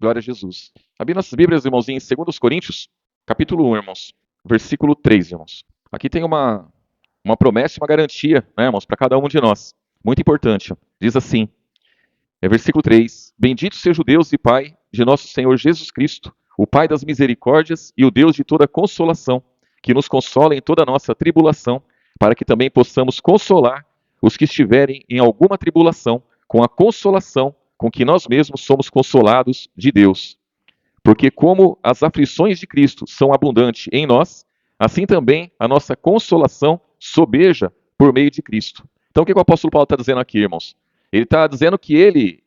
Glória a Jesus. Abri nossas Bíblias, irmãozinhos, em 2 Coríntios, capítulo 1, irmãos. Versículo 3, irmãos. Aqui tem uma promessa e uma garantia, né, irmãos, para cada um de nós. Muito importante. Diz assim, versículo 3: Bendito seja o Deus e Pai de nosso Senhor Jesus Cristo, o Pai das misericórdias e o Deus de toda consolação, que nos consola em toda a nossa tribulação, para que também possamos consolar os que estiverem em alguma tribulação, com a consolação com que nós mesmos somos consolados de Deus. Porque como as aflições de Cristo são abundantes em nós, assim também a nossa consolação sobeja por meio de Cristo. Então o que o apóstolo Paulo está dizendo aqui, irmãos? Ele está dizendo que ele,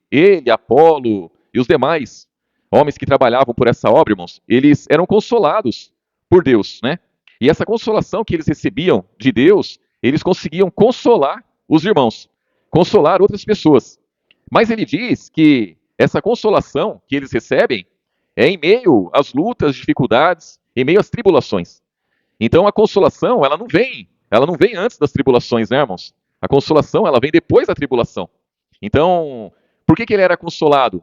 Apolo e os demais homens que trabalhavam por essa obra, irmãos, eles eram consolados por Deus, né? E essa consolação que eles recebiam de Deus, eles conseguiam consolar os irmãos, consolar outras pessoas. Mas ele diz que essa consolação que eles recebem é em meio às lutas, dificuldades, em meio às tribulações. Então a consolação, ela não vem antes das tribulações, né, irmãos? A consolação, ela vem depois da tribulação. Então, por que ele era consolado?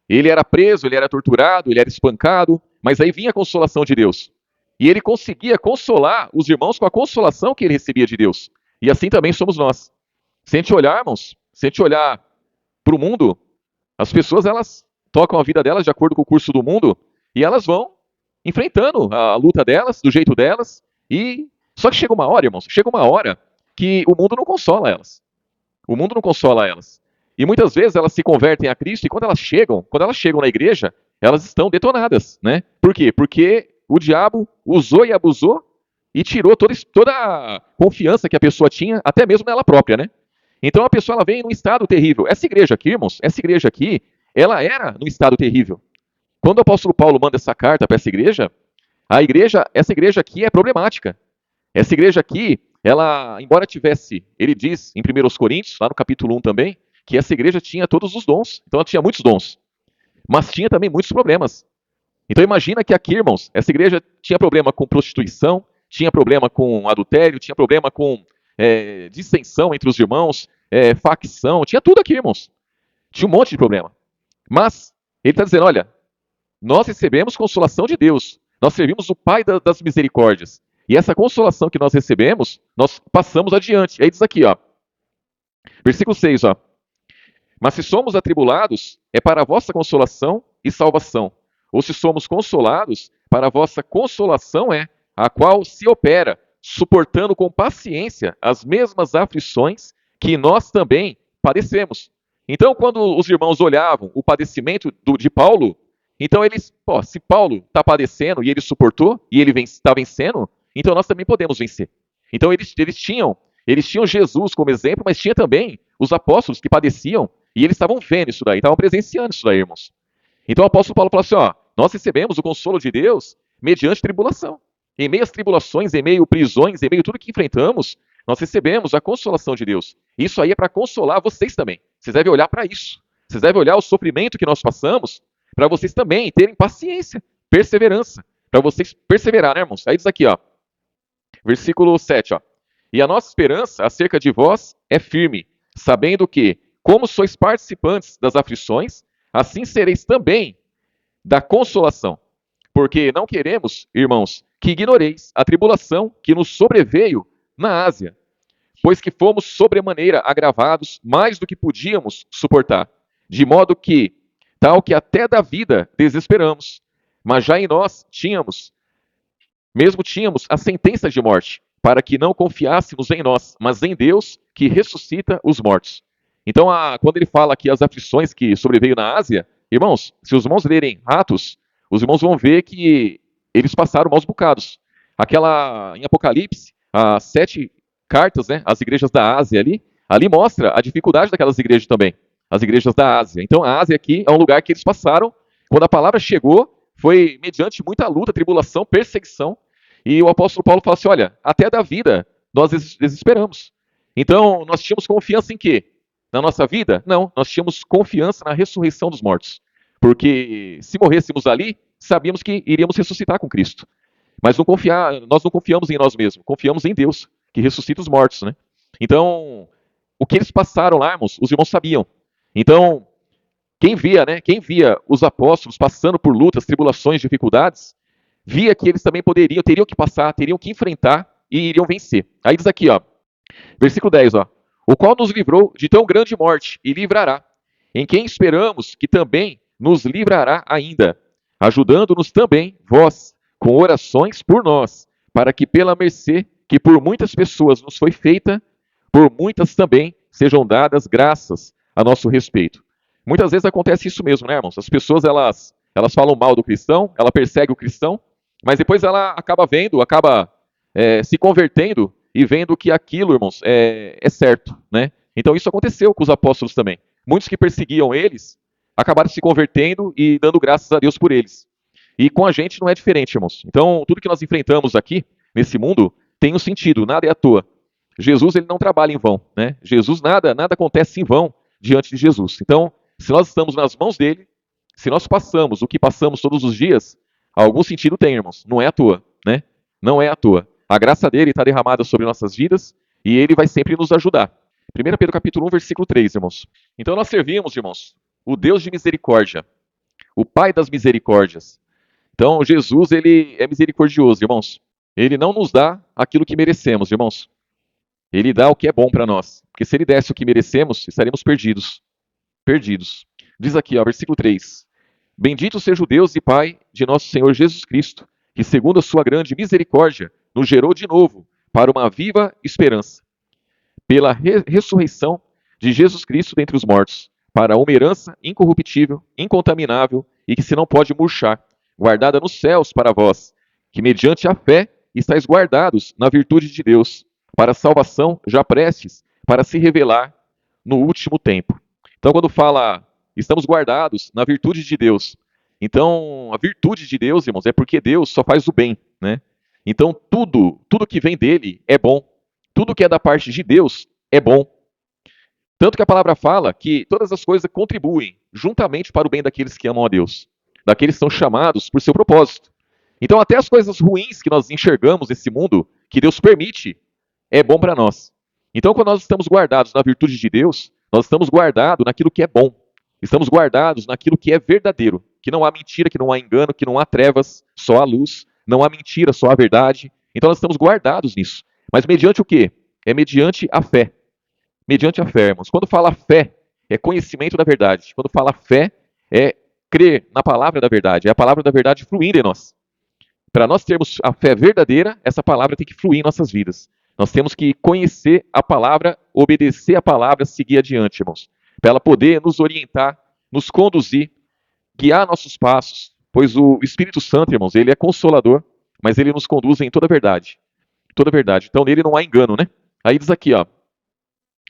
Ele era preso, ele era torturado, ele era espancado, mas aí vinha a consolação de Deus. E ele conseguia consolar os irmãos com a consolação que ele recebia de Deus. E assim também somos nós. Se a gente olhar, irmãos, se a gente olhar para o mundo, as pessoas, elas tocam a vida delas de acordo com o curso do mundo e elas vão enfrentando a luta delas, do jeito delas. E só que chega uma hora, irmãos, chega uma hora que o mundo não consola elas. O mundo não consola elas. E muitas vezes elas se convertem a Cristo e quando elas chegam na igreja, elas estão detonadas, né? Por quê? Porque o diabo usou e abusou e tirou toda a confiança que a pessoa tinha, até mesmo nela própria, né? Então a pessoa ela vem num estado terrível. Essa igreja aqui, irmãos, essa igreja aqui, ela era num estado terrível. Quando o apóstolo Paulo manda essa carta para essa igreja, essa igreja aqui é problemática. Essa igreja aqui, ela, embora tivesse, ele diz em 1 Coríntios, lá no capítulo 1 também, que essa igreja tinha todos os dons. Então ela tinha muitos dons. Mas tinha também muitos problemas. Então imagina que aqui, irmãos, essa igreja tinha problema com prostituição, tinha problema com adultério, tinha problema com dissensão entre os irmãos, facção, tinha tudo aqui, irmãos. Tinha um monte de problema. Mas ele está dizendo, olha, nós recebemos consolação de Deus. Nós servimos o Pai das misericórdias. E essa consolação que nós recebemos, nós passamos adiante. Aí diz aqui, ó, versículo 6, ó. Mas se somos atribulados, é para a vossa consolação e salvação. Ou se somos consolados, para a vossa consolação é, a qual se opera, suportando com paciência as mesmas aflições que nós também padecemos. Então, quando os irmãos olhavam o padecimento de Paulo, então eles, se Paulo está padecendo e ele suportou, e ele está vencendo, então nós também podemos vencer. Então eles tinham Jesus como exemplo, mas tinha também os apóstolos que padeciam, e eles estavam vendo isso daí, estavam presenciando isso daí, irmãos. Então o apóstolo Paulo falou assim, ó, nós recebemos o consolo de Deus mediante tribulação. Em meio às tribulações, em meio a prisões, em meio a tudo que enfrentamos, nós recebemos a consolação de Deus. Isso aí é para consolar vocês também. Vocês devem olhar para isso. Vocês devem olhar o sofrimento que nós passamos para vocês também terem paciência, perseverança, para vocês perseverar, né, irmãos? Aí diz aqui, ó, versículo 7, ó. E a nossa esperança acerca de vós é firme, sabendo que, como sois participantes das aflições, assim sereis também da consolação. Porque não queremos, irmãos, que ignoreis a tribulação que nos sobreveio na Ásia, pois que fomos sobremaneira agravados mais do que podíamos suportar, de modo que, tal que até da vida desesperamos, mas já em nós tínhamos a sentença de morte, para que não confiássemos em nós, mas em Deus que ressuscita os mortos. Então, quando ele fala aqui as aflições que sobreveio na Ásia, irmãos, se os irmãos lerem Atos, os irmãos vão ver que eles passaram maus bocados. Em Apocalipse, as 7 cartas, né, às igrejas da Ásia ali mostra a dificuldade daquelas igrejas também, as igrejas da Ásia. Então, a Ásia aqui é um lugar que eles passaram, quando a palavra chegou, foi mediante muita luta, tribulação, perseguição, e o apóstolo Paulo fala assim, olha, até da vida nós desesperamos. Então, nós tínhamos confiança em quê? Na nossa vida? Não, nós tínhamos confiança na ressurreição dos mortos. Porque se morrêssemos ali, sabíamos que iríamos ressuscitar com Cristo. Mas nós não confiamos em nós mesmos, confiamos em Deus, que ressuscita os mortos, né? Então, o que eles passaram lá, irmãos, os irmãos sabiam. Então, Quem via, né? Quem via os apóstolos passando por lutas, tribulações, dificuldades, via que eles também teriam que passar, teriam que enfrentar e iriam vencer. Aí diz aqui, ó, versículo 10, ó, o qual nos livrou de tão grande morte e livrará, em quem esperamos que também nos livrará ainda, ajudando-nos também, vós, com orações por nós, para que pela mercê que por muitas pessoas nos foi feita, por muitas também sejam dadas graças a nosso respeito. Muitas vezes acontece isso mesmo, né, irmãos? As pessoas, elas falam mal do cristão, ela persegue o cristão, mas depois ela acaba vendo, se convertendo e vendo que aquilo, irmãos, é certo, né? Então isso aconteceu com os apóstolos também. Muitos que perseguiam eles acabaram se convertendo e dando graças a Deus por eles. E com a gente não é diferente, irmãos. Então, tudo que nós enfrentamos aqui, nesse mundo, tem um sentido, nada é à toa. Jesus, ele não trabalha em vão, né? Jesus, nada acontece em vão diante de Jesus. Então, se nós estamos nas mãos dele, se nós passamos o que passamos todos os dias, algum sentido tem, irmãos. Não é à toa, né? Não é à toa. A graça dele está derramada sobre nossas vidas e ele vai sempre nos ajudar. 1 Pedro capítulo 1, versículo 3, irmãos. Então nós servimos, irmãos, o Deus de misericórdia, o Pai das misericórdias. Então Jesus, ele é misericordioso, irmãos. Ele não nos dá aquilo que merecemos, irmãos. Ele dá o que é bom para nós. Porque se ele desse o que merecemos, estaremos perdidos. Perdidos. Diz aqui, ó, versículo 3. Bendito seja o Deus e Pai de nosso Senhor Jesus Cristo, que segundo a sua grande misericórdia, nos gerou de novo para uma viva esperança, pela ressurreição de Jesus Cristo dentre os mortos, para uma herança incorruptível, incontaminável e que se não pode murchar, guardada nos céus para vós, que mediante a fé estáis guardados na virtude de Deus, para a salvação já prestes para se revelar no último tempo. Então, quando fala estamos guardados na virtude de Deus, então a virtude de Deus, irmãos, é porque Deus só faz o bem, né? Então, tudo que vem dele é bom. Tudo que é da parte de Deus é bom. Tanto que a palavra fala que todas as coisas contribuem juntamente para o bem daqueles que amam a Deus, daqueles que são chamados por seu propósito. Então, até as coisas ruins que nós enxergamos nesse mundo, que Deus permite, é bom para nós. Então, quando nós estamos guardados na virtude de Deus, nós estamos guardados naquilo que é bom. Estamos guardados naquilo que é verdadeiro, que não há mentira, que não há engano, que não há trevas, só há luz, não há mentira, só há verdade. Então nós estamos guardados nisso. Mas mediante o quê? É mediante a fé. Mediante a fé, irmãos. Quando fala fé, é conhecimento da verdade. Quando fala fé, é crer na palavra da verdade. É a palavra da verdade fluindo em nós. Para nós termos a fé verdadeira, essa palavra tem que fluir em nossas vidas. Nós temos que conhecer a palavra, obedecer a palavra, seguir adiante, irmãos. Para ela poder nos orientar, nos conduzir, guiar nossos passos. Pois o Espírito Santo, irmãos, ele é consolador, mas ele nos conduz em toda a verdade. Toda a verdade. Então nele não há engano, né? Aí diz aqui, ó,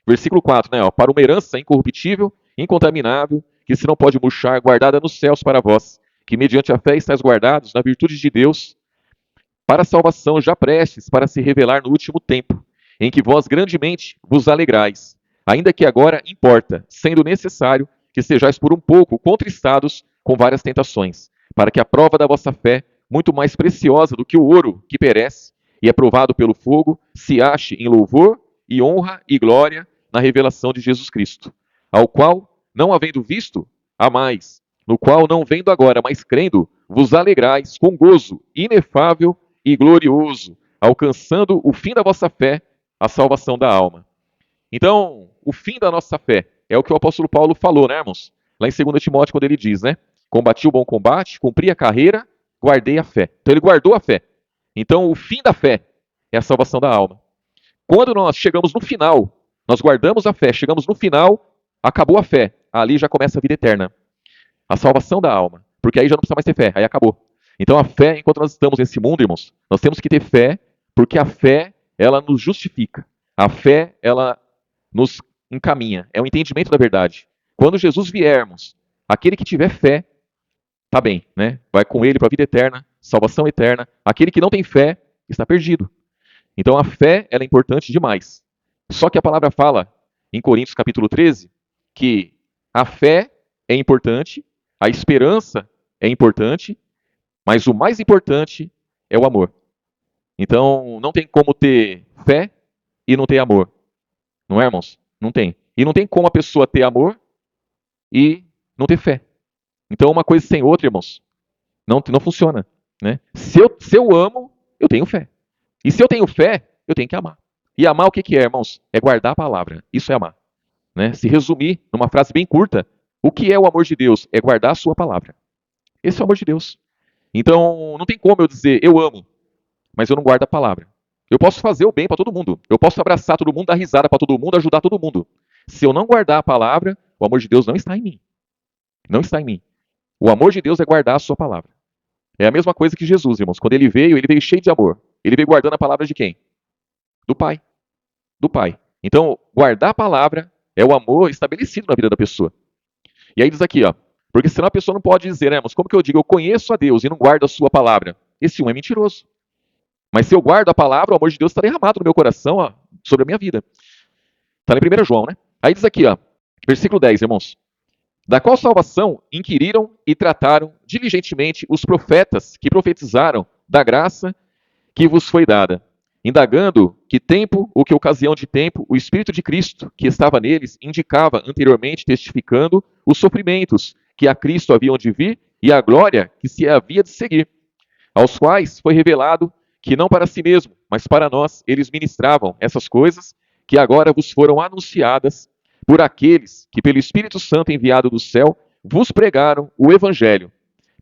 versículo 4, né? Ó, para uma herança incorruptível, incontaminável, que se não pode murchar, guardada nos céus para vós, que mediante a fé estáis guardados na virtude de Deus, para a salvação já prestes para se revelar no último tempo, em que vós grandemente vos alegrais, ainda que agora importa, sendo necessário que sejais por um pouco contristados com várias tentações, para que a prova da vossa fé, muito mais preciosa do que o ouro que perece e é provado pelo fogo, se ache em louvor e honra e glória na revelação de Jesus Cristo, ao qual, não havendo visto, há mais, no qual não vendo agora, mas crendo, vos alegrais com gozo inefável e glorioso, alcançando o fim da vossa fé, a salvação da alma. Então, o fim da nossa fé é o que o apóstolo Paulo falou, né, irmãos? Lá em 2 Timóteo, quando ele diz, né? Combati o bom combate, cumpri a carreira, guardei a fé. Então, ele guardou a fé. Então, o fim da fé é a salvação da alma. Quando nós chegamos no final, nós guardamos a fé, chegamos no final, acabou a fé. Ali já começa a vida eterna. A salvação da alma. Porque aí já não precisa mais ter fé, aí acabou. Então, a fé, enquanto nós estamos nesse mundo, irmãos, nós temos que ter fé, porque a fé, ela nos justifica. A fé, ela nos encaminha. É o entendimento da verdade. Quando Jesus viermos, aquele que tiver fé, tá bem, né? Vai com ele para a vida eterna, salvação eterna. Aquele que não tem fé, está perdido. Então a fé, ela é importante demais. Só que a palavra fala, em Coríntios capítulo 13, que a fé é importante, a esperança é importante, mas o mais importante é o amor. Então não tem como ter fé e não ter amor. Não é, irmãos? Não tem. E não tem como a pessoa ter amor e não ter fé. Então, uma coisa sem outra, irmãos, não funciona. Né? Se eu amo, eu tenho fé. E se eu tenho fé, eu tenho que amar. E amar o que que é, irmãos? É guardar a palavra. Isso é amar. Né? Se resumir numa frase bem curta, o que é o amor de Deus? É guardar a sua palavra. Esse é o amor de Deus. Então, não tem como eu dizer, eu amo, mas eu não guardo a palavra. Eu posso fazer o bem para todo mundo. Eu posso abraçar todo mundo, dar risada para todo mundo, ajudar todo mundo. Se eu não guardar a palavra, o amor de Deus não está em mim. Não está em mim. O amor de Deus é guardar a sua palavra. É a mesma coisa que Jesus, irmãos. Quando ele veio cheio de amor. Ele veio guardando a palavra de quem? Do Pai. Do Pai. Então, guardar a palavra é o amor estabelecido na vida da pessoa. E aí diz aqui, ó. Porque senão a pessoa não pode dizer, né, mas como que eu digo, eu conheço a Deus e não guardo a sua palavra? Esse um é mentiroso. Mas se eu guardo a palavra, o amor de Deus está derramado no meu coração, ó, sobre a minha vida. Está em 1 João, né? Aí diz aqui, ó, versículo 10, irmãos. Da qual salvação inquiriram e trataram diligentemente os profetas que profetizaram da graça que vos foi dada, indagando que tempo, ou que ocasião de tempo, o Espírito de Cristo, que estava neles, indicava anteriormente, testificando os sofrimentos que a Cristo haviam de vir e a glória que se havia de seguir, aos quais foi revelado que não para si mesmo, mas para nós, eles ministravam essas coisas que agora vos foram anunciadas por aqueles que, pelo Espírito Santo enviado do céu, vos pregaram o Evangelho,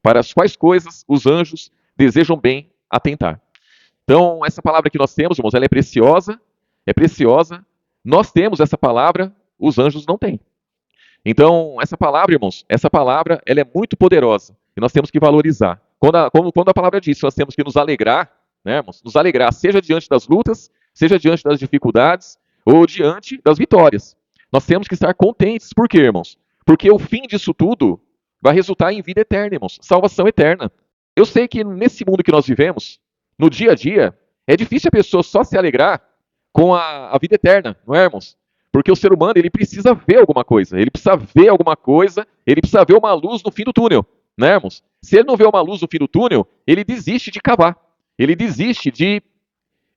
para as quais coisas os anjos desejam bem atentar. Então, essa palavra que nós temos, irmãos, ela é preciosa, é preciosa. Nós temos essa palavra, os anjos não têm. Então, essa palavra, irmãos, essa palavra, ela é muito poderosa e nós temos que valorizar. Quando a palavra diz que nós temos que nos alegrar, né, irmãos, nos alegrar, seja diante das lutas, seja diante das dificuldades ou diante das vitórias. Nós temos que estar contentes. Por quê, irmãos? Porque o fim disso tudo vai resultar em vida eterna, irmãos, salvação eterna. Eu sei que nesse mundo que nós vivemos, no dia a dia, é difícil a pessoa só se alegrar com a vida eterna, não é, irmãos? Porque o ser humano, ele precisa ver alguma coisa, ele precisa ver alguma coisa, ele precisa ver uma luz no fim do túnel, né, irmãos? Se ele não vê uma luz no fim do túnel, ele desiste de cavar, ele desiste de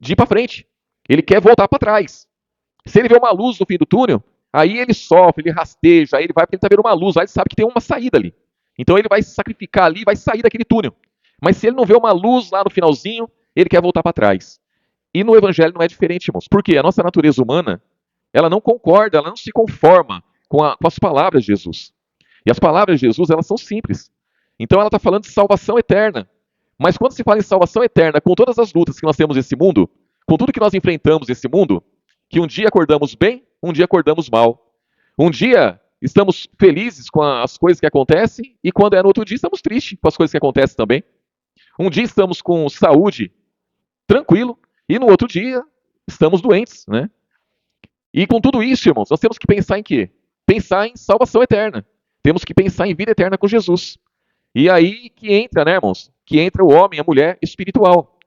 ir para frente, ele quer voltar para trás. Se ele vê uma luz no fim do túnel, aí ele sofre, ele rasteja, aí ele vai porque ele está vendo uma luz, aí ele sabe que tem uma saída ali. Então ele vai se sacrificar ali, vai sair daquele túnel. Mas se ele não vê uma luz lá no finalzinho, ele quer voltar para trás. E no Evangelho não é diferente, irmãos. Porque a nossa natureza humana, ela não concorda, ela não se conforma com as palavras de Jesus. E as palavras de Jesus, elas são simples. Então ela está falando de salvação eterna. Mas quando se fala em salvação eterna, com todas as lutas que nós temos nesse mundo, com tudo que nós enfrentamos nesse mundo, que um dia acordamos bem, um dia acordamos mal. Um dia estamos felizes com as coisas que acontecem, e quando é no outro dia estamos tristes com as coisas que acontecem também. Um dia estamos com saúde tranquilo, e no outro dia estamos doentes, né? E com tudo isso, irmãos, nós temos que pensar em quê? Pensar em salvação eterna. Temos que pensar em vida eterna com Jesus. E aí que entra, né, irmãos? Que entra o homem, a mulher espiritual.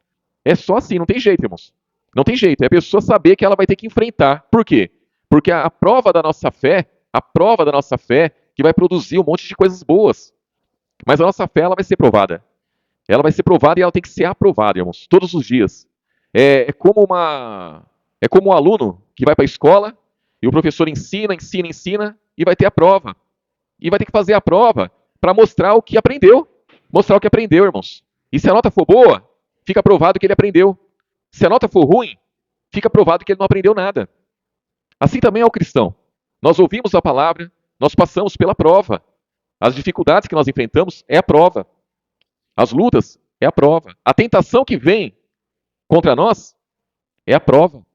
É só assim, não tem jeito, irmãos. Não tem jeito. É a pessoa saber que ela vai ter que enfrentar. Por quê? Porque a prova da nossa fé, a prova da nossa fé, que vai produzir um monte de coisas boas. Mas a nossa fé, ela vai ser provada. Ela vai ser provada e ela tem que ser aprovada, irmãos, todos os dias. É como um aluno que vai para a escola e o professor ensina e vai ter a prova. E vai ter que fazer a prova para mostrar o que aprendeu. Mostrar o que aprendeu, irmãos. E se a nota for boa, fica provado que ele aprendeu. Se a nota for ruim, fica provado que ele não aprendeu nada. Assim também é o cristão. Nós ouvimos a palavra, nós passamos pela prova. As dificuldades que nós enfrentamos é a prova. As lutas é a prova. A tentação que vem contra nós é a prova.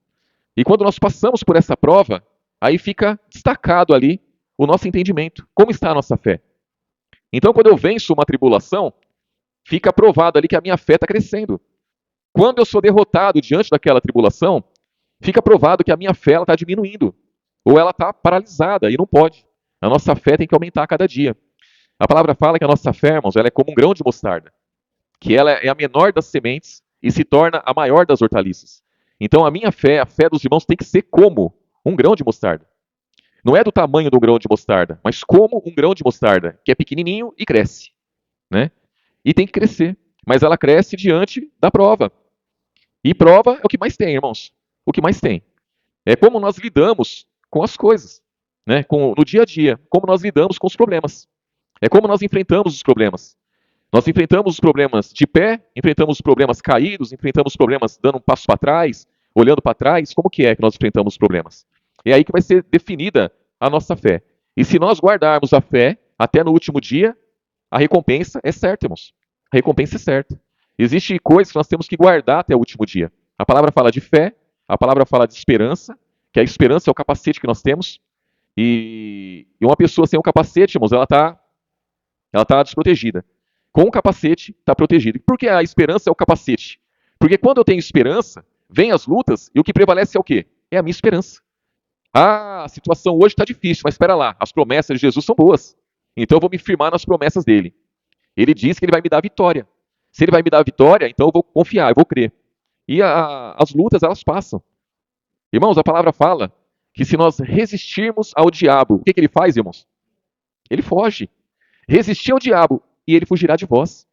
E quando nós passamos por essa prova, aí fica destacado ali o nosso entendimento. Como está a nossa fé? Então, quando eu venço uma tribulação, fica provado ali que a minha fé está crescendo. Quando eu sou derrotado diante daquela tribulação, fica provado que a minha fé está diminuindo. Ou ela está paralisada e não pode. A nossa fé tem que aumentar a cada dia. A palavra fala que a nossa fé, irmãos, ela é como um grão de mostarda. Que ela é a menor das sementes e se torna a maior das hortaliças. Então a minha fé, a fé dos irmãos tem que ser como um grão de mostarda. Não é do tamanho do grão de mostarda, mas como um grão de mostarda, que é pequenininho e cresce, né? E tem que crescer, mas ela cresce diante da prova. E prova é o que mais tem, irmãos. O que mais tem. É como nós lidamos com as coisas, né? No dia a dia, como nós lidamos com os problemas. É como nós enfrentamos os problemas. Nós enfrentamos os problemas de pé, enfrentamos os problemas caídos, enfrentamos os problemas dando um passo para trás, olhando para trás. Como que é que nós enfrentamos os problemas? É aí que vai ser definida a nossa fé. E se nós guardarmos a fé até no último dia, a recompensa é certa, irmãos. A recompensa é certa. Existem coisas que nós temos que guardar até o último dia. A palavra fala de fé, a palavra fala de esperança, que a esperança é o capacete que nós temos. E uma pessoa sem o capacete, irmãos, ela tá desprotegida. Com o capacete, está protegida. Por que a esperança é o capacete? Porque quando eu tenho esperança, vem as lutas, e o que prevalece é o quê? É a minha esperança. Ah, a situação hoje está difícil, mas espera lá, as promessas de Jesus são boas. Então eu vou me firmar nas promessas dele. Ele diz que ele vai me dar a vitória. Se ele vai me dar a vitória, então eu vou confiar, eu vou crer. E as lutas, elas passam. Irmãos, a palavra fala que se nós resistirmos ao diabo, o que ele faz, irmãos? Ele foge. Resistir ao diabo e ele fugirá de vós.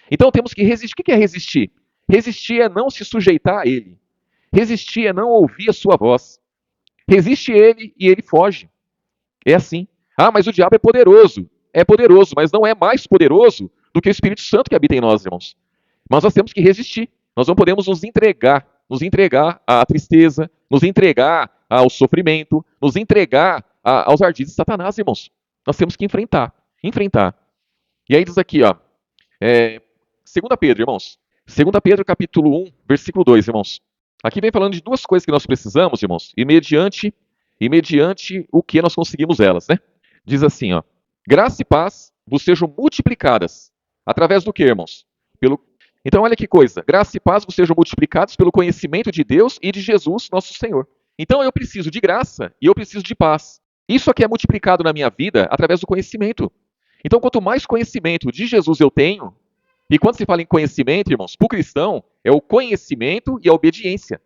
Então temos que resistir. O que é resistir? Resistir é não se sujeitar a ele. Resistir é não ouvir a sua voz. Resiste ele e ele foge. É assim. Ah, mas o diabo é poderoso. É poderoso, mas não é mais poderoso do que o Espírito Santo que habita em nós, irmãos. Mas nós temos que resistir. Nós não podemos nos entregar à tristeza, nos entregar ao sofrimento, nos entregar aos ardis de Satanás, irmãos. Nós temos que enfrentar. E aí diz aqui, ó, 2 Pedro, irmãos. 2 Pedro, capítulo 1, versículo 2, irmãos. Aqui vem falando de duas coisas que nós precisamos, irmãos, e mediante o que nós conseguimos elas, né? Diz assim, ó, graça e paz vos sejam multiplicadas. Através do que, irmãos? Então, olha que coisa. Graça e paz vos sejam multiplicados pelo conhecimento de Deus e de Jesus, nosso Senhor. Então, eu preciso de graça e eu preciso de paz. Isso aqui é multiplicado na minha vida através do conhecimento. Então, quanto mais conhecimento de Jesus eu tenho, e quando se fala em conhecimento, irmãos, para o cristão, é o conhecimento e a obediência.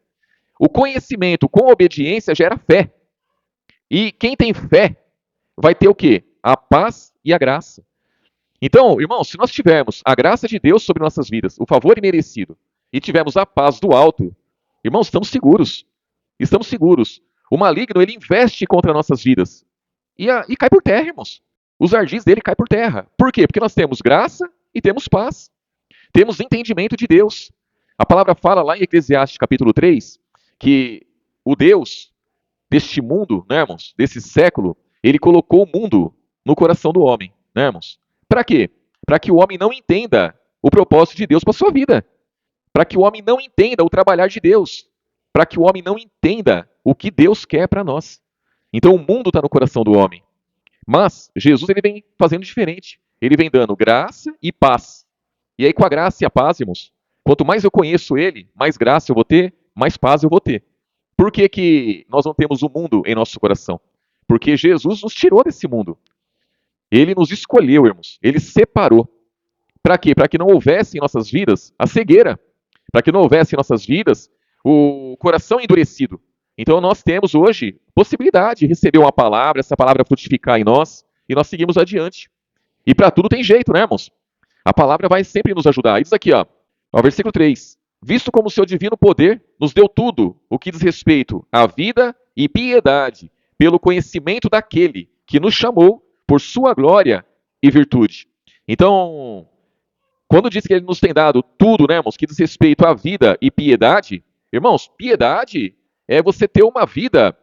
O conhecimento com a obediência gera fé. E quem tem fé vai ter o quê? A paz e a graça. Então, irmãos, se nós tivermos a graça de Deus sobre nossas vidas, o favor imerecido, e tivermos a paz do alto, irmãos, estamos seguros. Estamos seguros. O maligno, ele investe contra nossas vidas. E cai por terra, irmãos. Os ardis dele caem por terra. Por quê? Porque nós temos graça e temos paz. Temos entendimento de Deus. A palavra fala lá em Eclesiastes capítulo 3, que o Deus deste mundo, né, irmãos, desse século, ele colocou o mundo no coração do homem, né, irmãos? Para quê? Para que o homem não entenda o propósito de Deus para a sua vida. Para que o homem não entenda o trabalhar de Deus. Para que o homem não entenda o que Deus quer para nós. Então o mundo está no coração do homem. Mas Jesus ele vem fazendo diferente. Ele vem dando graça e paz. E aí com a graça e a paz, irmãos, quanto mais eu conheço ele, mais graça eu vou ter, mais paz eu vou ter. Por que, que nós não temos o mundo em nosso coração? Porque Jesus nos tirou desse mundo. Ele nos escolheu, irmãos. Ele separou. Para quê? Para que não houvesse em nossas vidas a cegueira. Para que não houvesse em nossas vidas o coração endurecido. Então nós temos hoje possibilidade de receber uma palavra, essa palavra frutificar em nós, e nós seguimos adiante. E para tudo tem jeito, né, irmãos? A palavra vai sempre nos ajudar. E diz aqui, ó, versículo 3. Visto como o seu divino poder nos deu tudo o que diz respeito à vida e piedade, pelo conhecimento daquele que nos chamou por sua glória e virtude. Então, quando diz que ele nos tem dado tudo, né, irmãos, que diz respeito à vida e piedade, irmãos, piedade é você ter uma vida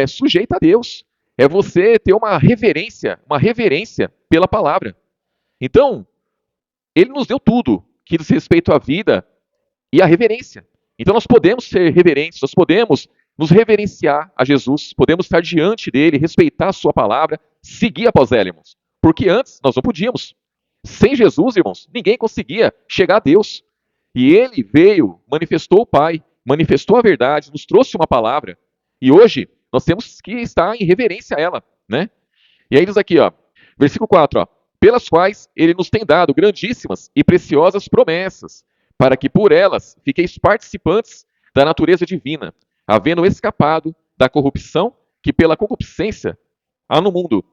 sujeita a Deus. É você ter uma reverência pela palavra. Então, ele nos deu tudo que diz respeito à vida e à reverência. Então nós podemos ser reverentes, nós podemos nos reverenciar a Jesus, podemos estar diante dele, respeitar a sua palavra, seguir após ela, irmãos. Porque antes nós não podíamos. Sem Jesus, irmãos, ninguém conseguia chegar a Deus. E ele veio, manifestou o Pai, manifestou a verdade, nos trouxe uma palavra. E hoje nós temos que estar em reverência a ela, né? E aí diz aqui, ó, versículo 4, ó, pelas quais ele nos tem dado grandíssimas e preciosas promessas, para que por elas fiqueis participantes da natureza divina, havendo escapado da corrupção que pela concupiscência há no mundo.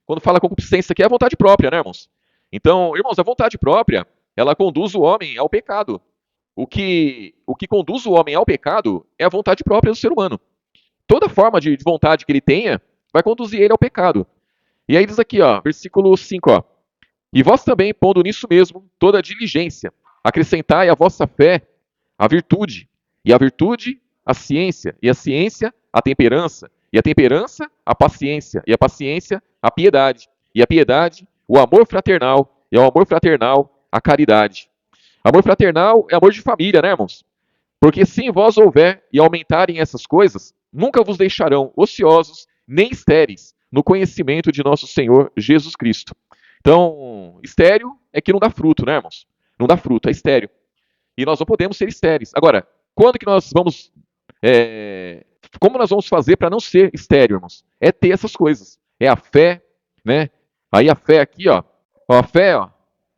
Quando fala concupiscência aqui é a vontade própria, né, irmãos? Então, irmãos, a vontade própria, ela conduz o homem ao pecado. O que conduz o homem ao pecado é a vontade própria do ser humano. Toda forma de vontade que ele tenha vai conduzir ele ao pecado. E aí diz aqui, ó, versículo 5, ó. E vós também, pondo nisso mesmo toda a diligência, acrescentai à vossa fé a virtude, e a virtude, a ciência, e a ciência, a temperança, e a temperança, a paciência, e a paciência, a piedade, e a piedade, o amor fraternal, e ao amor fraternal, a caridade. Amor fraternal é amor de família, né, irmãos? Porque se em vós houver e aumentarem essas coisas, nunca vos deixarão ociosos nem estéreis no conhecimento de nosso Senhor Jesus Cristo. Então, estéreo é que não dá fruto, né, irmãos? Não dá fruto, é estéreo. E nós não podemos ser estéreis. Agora, quando que nós vamos. Como nós vamos fazer para não ser estéreo, irmãos? É ter essas coisas. É a fé, né? Aí a fé aqui, ó. A fé, ó,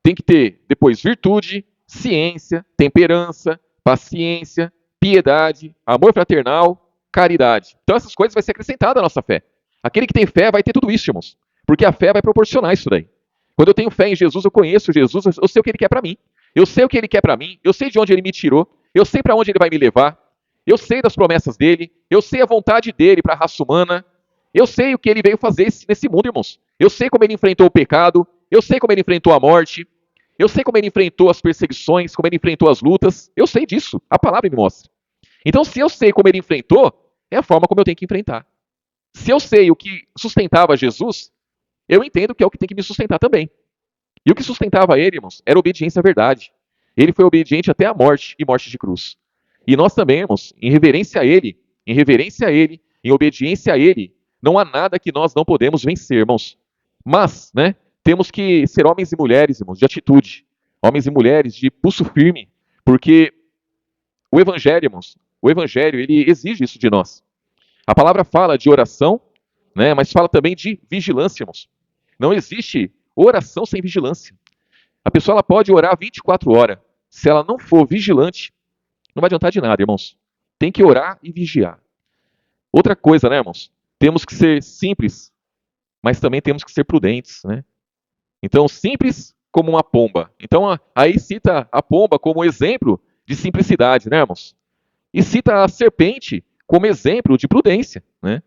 tem que ter depois virtude, ciência, temperança, paciência, piedade, amor fraternal, caridade. Então essas coisas vai ser acrescentada à nossa fé. Aquele que tem fé vai ter tudo isso, irmãos. Porque a fé vai proporcionar isso daí. Quando eu tenho fé em Jesus, eu conheço Jesus, eu sei o que ele quer para mim. Eu sei o que ele quer para mim, eu sei de onde ele me tirou, eu sei para onde ele vai me levar, eu sei das promessas dele, eu sei a vontade dele para a raça humana, eu sei o que ele veio fazer nesse mundo, irmãos. Eu sei como ele enfrentou o pecado, eu sei como ele enfrentou a morte, eu sei como ele enfrentou as perseguições, como ele enfrentou as lutas, eu sei disso, a palavra me mostra. Então, se eu sei como ele enfrentou, é a forma como eu tenho que enfrentar. Se eu sei o que sustentava Jesus, eu entendo que é o que tem que me sustentar também. E o que sustentava ele, irmãos, era obediência à verdade. Ele foi obediente até a morte e morte de cruz. E nós também, irmãos, em reverência a ele, em obediência a ele, não há nada que nós não podemos vencer, irmãos. Mas, né, temos que ser homens e mulheres, irmãos, de atitude. Homens e mulheres de pulso firme, porque o evangelho, irmãos, o evangelho, ele exige isso de nós. A palavra fala de oração, né, mas fala também de vigilância, irmãos. Não existe oração sem vigilância. A pessoa ela pode orar 24 horas. Se ela não for vigilante, não vai adiantar de nada, irmãos. Tem que orar e vigiar. Outra coisa, né, irmãos? Temos que ser simples, mas também temos que ser prudentes, né? Então, simples como uma pomba. Então, aí cita a pomba como exemplo de simplicidade, né, irmãos? E cita a serpente como exemplo de prudência, né?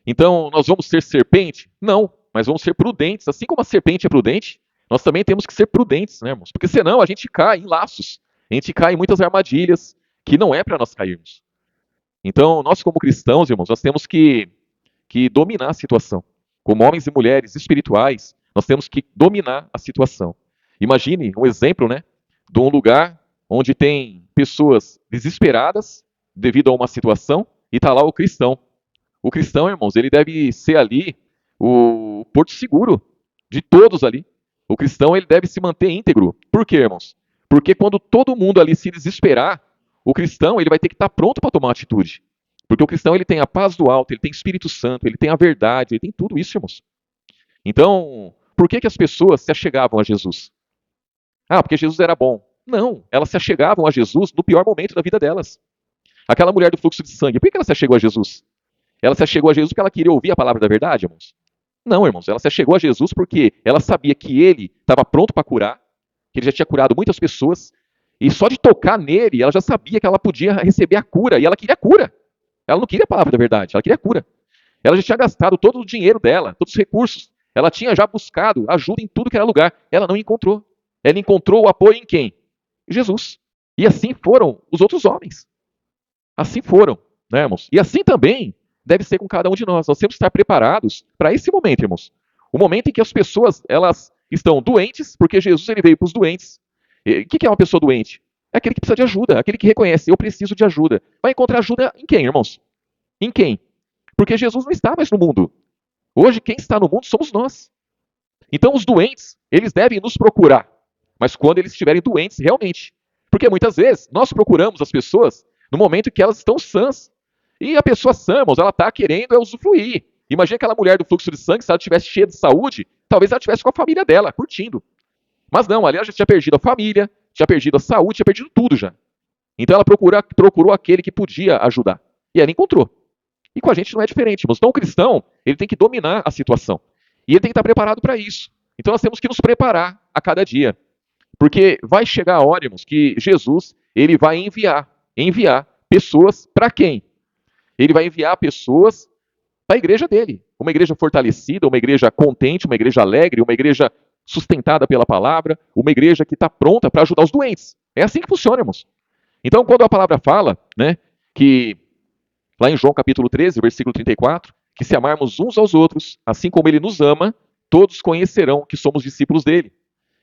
Então, nós vamos ser serpente? Não, mas vamos ser prudentes. Assim como a serpente é prudente, nós também temos que ser prudentes, né, irmãos? Porque senão a gente cai em laços, a gente cai em muitas armadilhas que não é para nós cairmos. Então, nós como cristãos, irmãos, nós temos que dominar a situação. Como homens e mulheres espirituais, nós temos que dominar a situação. Imagine um exemplo, né, de um lugar onde tem pessoas desesperadas devido a uma situação e está lá o cristão. O cristão, irmãos, ele deve ser ali o porto seguro de todos ali. O cristão, ele deve se manter íntegro. Por quê, irmãos? Porque quando todo mundo ali se desesperar, o cristão, ele vai ter que estar pronto para tomar uma atitude. Porque o cristão, ele tem a paz do alto, ele tem o Espírito Santo, ele tem a verdade, ele tem tudo isso, irmãos. Então, por que as pessoas se achegavam a Jesus? Ah, porque Jesus era bom. Não, elas se achegavam a Jesus no pior momento da vida delas. Aquela mulher do fluxo de sangue, por que ela se achegou a Jesus? Ela se achegou a Jesus porque ela queria ouvir a palavra da verdade, irmãos? Não, irmãos, ela se achegou a Jesus porque ela sabia que ele estava pronto para curar, que ele já tinha curado muitas pessoas, e só de tocar nele, ela já sabia que ela podia receber a cura, e ela queria a cura. Ela não queria a palavra da verdade, ela queria a cura. Ela já tinha gastado todo o dinheiro dela, todos os recursos. Ela tinha já buscado ajuda em tudo que era lugar. Ela não encontrou. Ela encontrou o apoio em quem? Jesus. E assim foram os outros homens. Assim foram, né, irmãos? E assim também deve ser com cada um de nós. Nós temos que estar preparados para esse momento, irmãos. O momento em que as pessoas elas estão doentes, porque Jesus ele veio para os doentes. O que é uma pessoa doente? É aquele que precisa de ajuda, aquele que reconhece, eu preciso de ajuda. Vai encontrar ajuda em quem, irmãos? Em quem? Porque Jesus não está mais no mundo. Hoje quem está no mundo somos nós. Então os doentes, eles devem nos procurar. Mas quando eles estiverem doentes, realmente. Porque muitas vezes nós procuramos as pessoas no momento em que elas estão sãs. E a pessoa sã, irmãos, ela está querendo usufruir. Imagina aquela mulher do fluxo de sangue, se ela estivesse cheia de saúde, talvez ela estivesse com a família dela, curtindo. Mas não, ali ela já tinha perdido a família, tinha perdido a saúde, tinha perdido tudo já. Então ela procurou aquele que podia ajudar. E ela encontrou. E com a gente não é diferente, irmãos. Então o cristão, ele tem que dominar a situação. E ele tem que estar preparado para isso. Então nós temos que nos preparar a cada dia. Porque vai chegar a hora, irmãos, que Jesus, ele vai enviar pessoas para quem? Ele vai enviar pessoas para a igreja dele. uma igreja fortalecida, uma igreja contente, uma igreja alegre, uma igreja sustentada pela palavra, uma igreja que está pronta para ajudar os doentes. É assim que funciona, irmãos. Então, quando a palavra fala, né, que lá em João capítulo 13, versículo 34, que se amarmos uns aos outros, assim como ele nos ama, todos conhecerão que somos discípulos dele.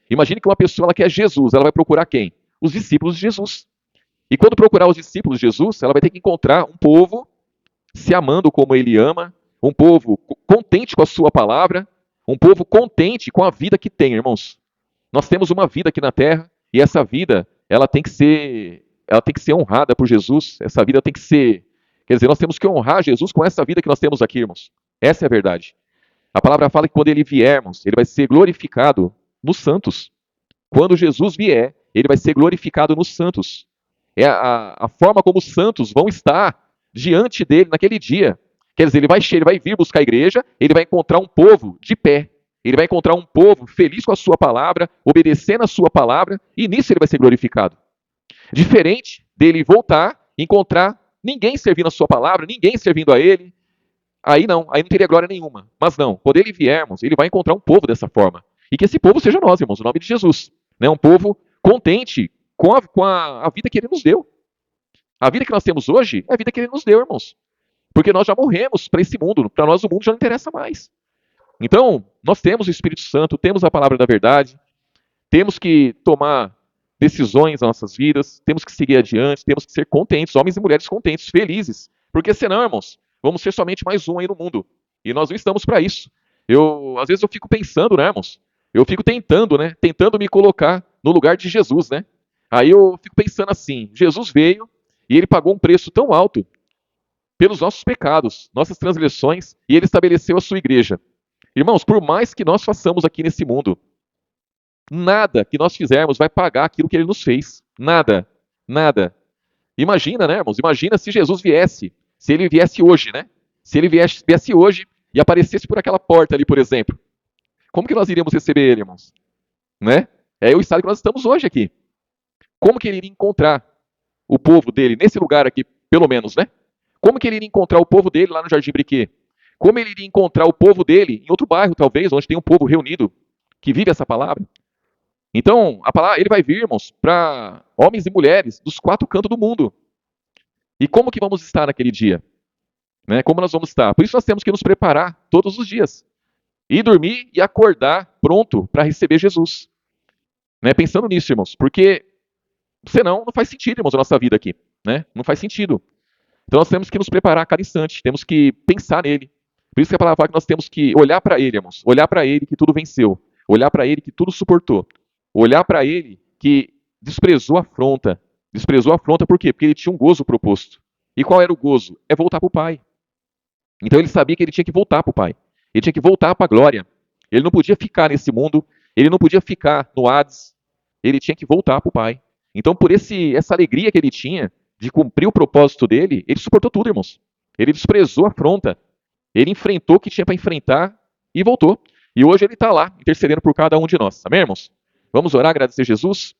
Imagine que uma pessoa ela quer Jesus, ela vai procurar quem? Os discípulos de Jesus. E quando procurar os discípulos de Jesus, ela vai ter que encontrar um povo se amando como ele ama, um povo contente com a sua palavra, um povo contente com a vida que tem, irmãos. Nós temos uma vida aqui na terra e essa vida, ela tem que ser honrada por Jesus. Essa vida tem que ser, quer dizer, nós temos que honrar Jesus com essa vida que nós temos aqui, irmãos. Essa é a verdade. A palavra fala que quando ele viermos, ele vai ser glorificado nos santos. Quando Jesus vier, ele vai ser glorificado nos santos. É a forma como os santos vão estar diante dele naquele dia. Quer dizer, ele vai vir buscar a igreja, ele vai encontrar um povo de pé. Ele vai encontrar um povo feliz com a sua palavra, obedecendo a sua palavra, e nisso ele vai ser glorificado. Diferente dele voltar e encontrar ninguém servindo a sua palavra, ninguém servindo a ele, aí não teria glória nenhuma. Mas não, quando ele viermos, ele vai encontrar um povo dessa forma. E que esse povo seja nós, irmãos, no nome de Jesus. Né? Um povo contente com a vida que ele nos deu. A vida que nós temos hoje é a vida que ele nos deu, irmãos. Porque nós já morremos para esse mundo, para nós o mundo já não interessa mais. Então, nós temos o Espírito Santo, temos a palavra da verdade, temos que tomar decisões nas nossas vidas, temos que seguir adiante, temos que ser contentes, homens e mulheres contentes, felizes. Porque senão, irmãos, vamos ser somente mais um aí no mundo. E nós não estamos para isso. Às vezes eu fico pensando, né, irmãos? Eu fico tentando, né? Tentando me colocar no lugar de Jesus, né? Aí eu fico pensando assim, Jesus veio e ele pagou um preço tão alto pelos nossos pecados, nossas transgressões, e ele estabeleceu a sua igreja. Irmãos, por mais que nós façamos aqui nesse mundo, nada que nós fizermos vai pagar aquilo que ele nos fez. Nada. Nada. Imagina, né, irmãos? Imagina se Jesus viesse, se ele viesse hoje, né? Se ele viesse hoje e aparecesse por aquela porta ali, por exemplo. Como que nós iríamos receber ele, irmãos? Né? É o estado que nós estamos hoje aqui. Como que ele iria encontrar o povo dele nesse lugar aqui, pelo menos, né? Como que ele iria encontrar o povo dele lá no Jardim Briquet? Como ele iria encontrar o povo dele em outro bairro, talvez, onde tem um povo reunido que vive essa palavra? Então, a palavra, ele vai vir, irmãos, para homens e mulheres dos 4 cantos do mundo. E como que vamos estar naquele dia? Né? Como nós vamos estar? Por isso nós temos que nos preparar todos os dias. Ir dormir e acordar pronto para receber Jesus. Né? Pensando nisso, irmãos, porque senão não faz sentido, irmãos, a nossa vida aqui. Né? Não faz sentido. Então nós temos que nos preparar a cada instante, temos que pensar nele. Por isso que a palavra fala que nós temos que olhar para ele, irmãos. Olhar para ele que tudo venceu. Olhar para ele que tudo suportou. Olhar para ele que desprezou a afronta. Desprezou a afronta por quê? Porque ele tinha um gozo proposto. E qual era o gozo? É voltar para o Pai. Então ele sabia que ele tinha que voltar para o Pai. Ele tinha que voltar para a glória. Ele não podia ficar nesse mundo. Ele não podia ficar no Hades. Ele tinha que voltar para o Pai. Então por essa alegria que ele tinha de cumprir o propósito dele, ele suportou tudo, irmãos. Ele desprezou a afronta. Ele enfrentou o que tinha para enfrentar e voltou. E hoje ele está lá, intercedendo por cada um de nós. Amém, irmãos? Vamos orar, agradecer a Jesus?